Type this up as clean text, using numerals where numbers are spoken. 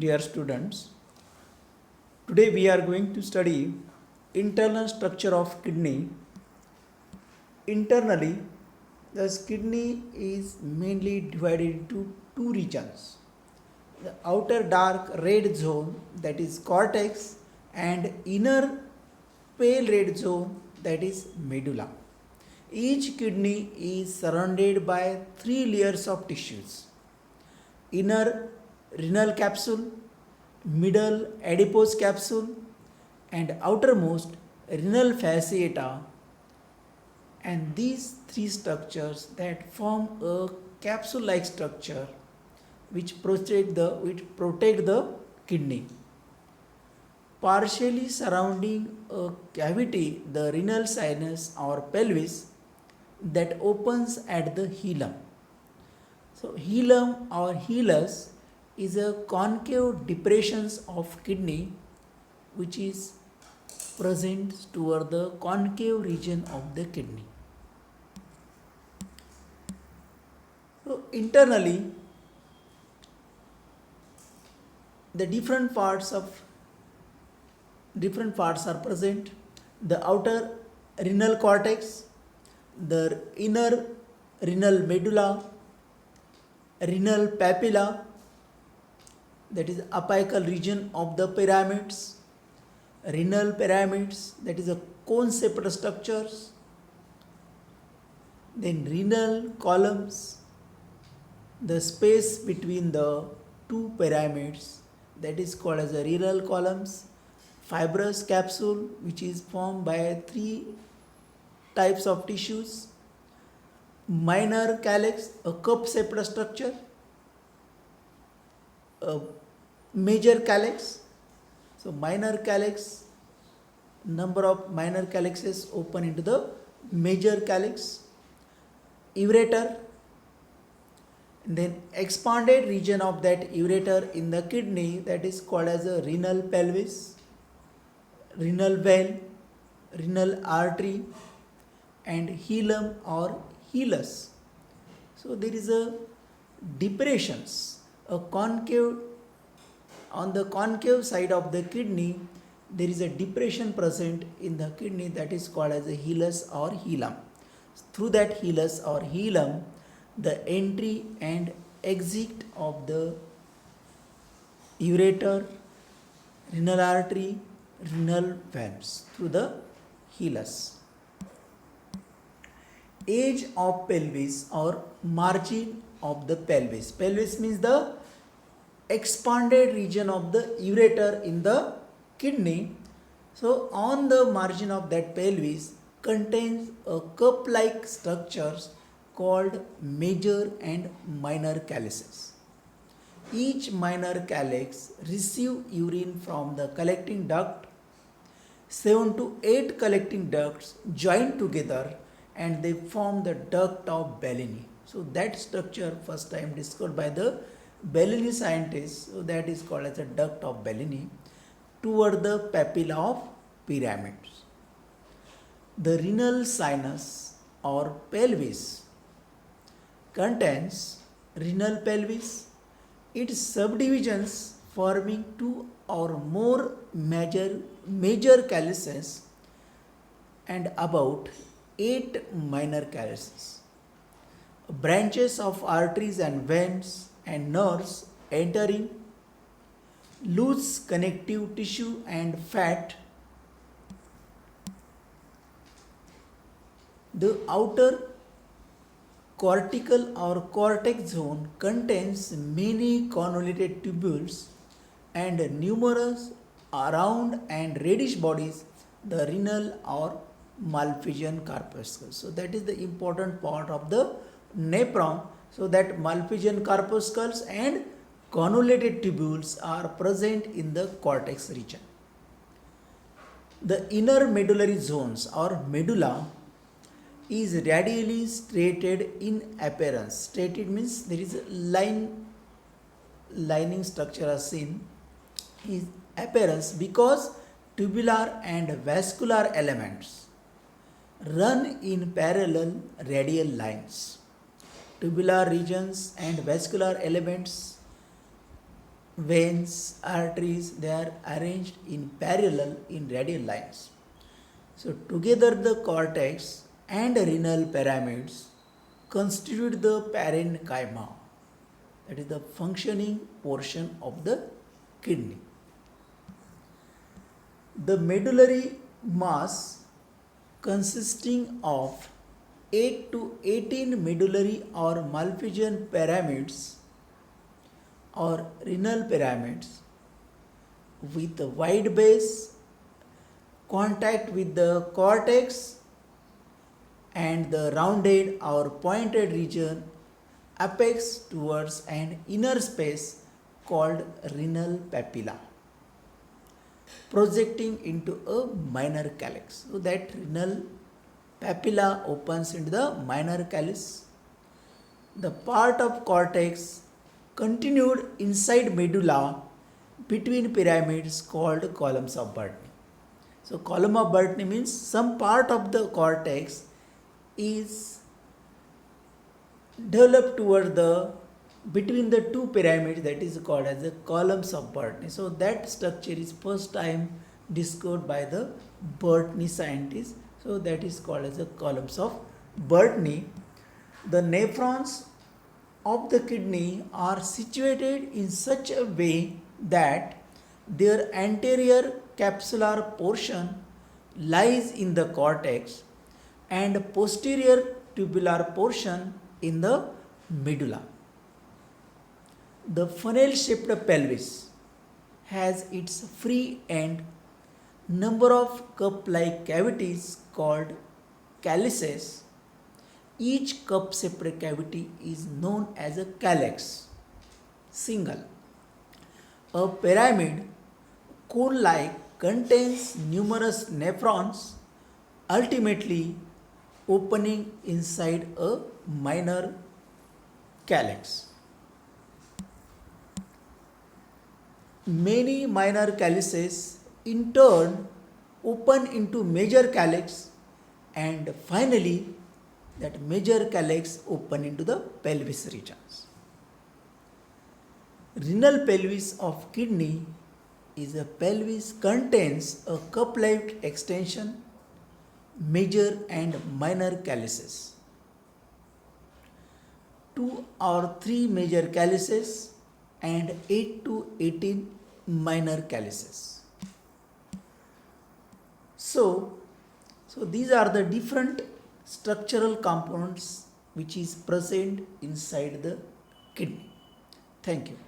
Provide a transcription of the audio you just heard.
Dear students, today we are going to study internal structure of kidney. Internally, the kidney is mainly divided into two regions. The outer dark red zone, that is cortex, and inner pale red zone, that is medulla. Each kidney is surrounded by three layers of tissues: inner renal capsule, middle adipose capsule, and outermost renal fasciata. And these three structures that form a capsule like structure which protect the kidney. Partially surrounding a cavity, the renal sinus or pelvis, that opens at the hilum. So hilum or hilus is a concave depressions of kidney which is present toward the concave region of the kidney. So internally, the different parts are present: the outer renal cortex, the inner renal medulla, renal papilla, that is apical region of the pyramids, renal pyramids, that is a cone shaped structures, then renal columns, the space between the two pyramids, that is called as the renal columns, fibrous capsule which is formed by three types of tissues, minor calyx, a cup shaped structure, a major calyx. So minor calyx, number of minor calyxes open into the major calyx, ureter, then expanded region of that ureter in the kidney, that is called as a renal pelvis, renal vein, renal artery, and hilum or hilus. So there is a depressions, a concave, on the concave side of the kidney there is a depression present in the kidney, that is called as a hilus or hilum. Through that hilus or hilum, the entry and exit of the ureter, renal artery, renal veins through the hilus. Edge of pelvis or margin of the pelvis. Pelvis means the expanded region of the ureter in the kidney. So on the margin of that pelvis contains a cup like structures called major and minor calyces. Each minor calyx receive urine from the collecting duct. 7 to 8 collecting ducts join together and they form the duct of Bellini. So that structure first time discovered by the Bellini scientists, so that is called as a duct of Bellini, toward the papilla of pyramids. The renal sinus or pelvis contains renal pelvis, its subdivisions forming two or more major calyces and about 8 minor calyces. Branches of arteries and veins and nerves entering, loose connective tissue and fat. The outer cortical or cortex zone contains many convoluted tubules and numerous round and reddish bodies, the renal or Malpighian corpuscles. So that is the important part of the nephron. So that Malpighian corpuscles and convoluted tubules are present in the cortex region. The inner medullary zones or medulla is radially striated in appearance. Striated means there is a lining structure as seen is appearance because tubular and vascular elements run in parallel radial lines. Tubular regions and vascular elements veins, arteries, they are arranged in parallel in radial lines. So together the cortex and renal pyramids constitute the parenchyma, that is the functioning portion of the kidney. The medullary mass consisting of 8 to 18 medullary or Malpighian pyramids or renal pyramids with a wide base, contact with the cortex and the rounded or pointed region apex towards an inner space called renal papilla, projecting into a minor calyx. So that renal papilla opens into the minor calyx. The part of cortex continued inside medulla between pyramids called columns of Burtney. So column of Burtney means some part of the cortex is developed toward the between the two pyramids, that is called as the columns of Burtney. So that structure is first time discovered by the Burtney scientists. So that is called as the columns of Burtney. The nephrons of the kidney are situated in such a way that their anterior capsular portion lies in the cortex and posterior tubular portion in the medulla. The funnel-shaped pelvis has its free end number of cup-like cavities called calyces. Each cup-shaped cavity is known as a calyx, single. A pyramid, cone-like, contains numerous nephrons, ultimately opening inside a minor calyx. Many minor calyces in turn open into major calyx, and finally that major calyx open into the pelvis regions. Renal pelvis of kidney is a pelvis contains a cup-like extension, major and minor calyces. 2 or 3 major calyces and 8 to 18 minor calyces. So these are the different structural components which is present inside the kidney. Thank you.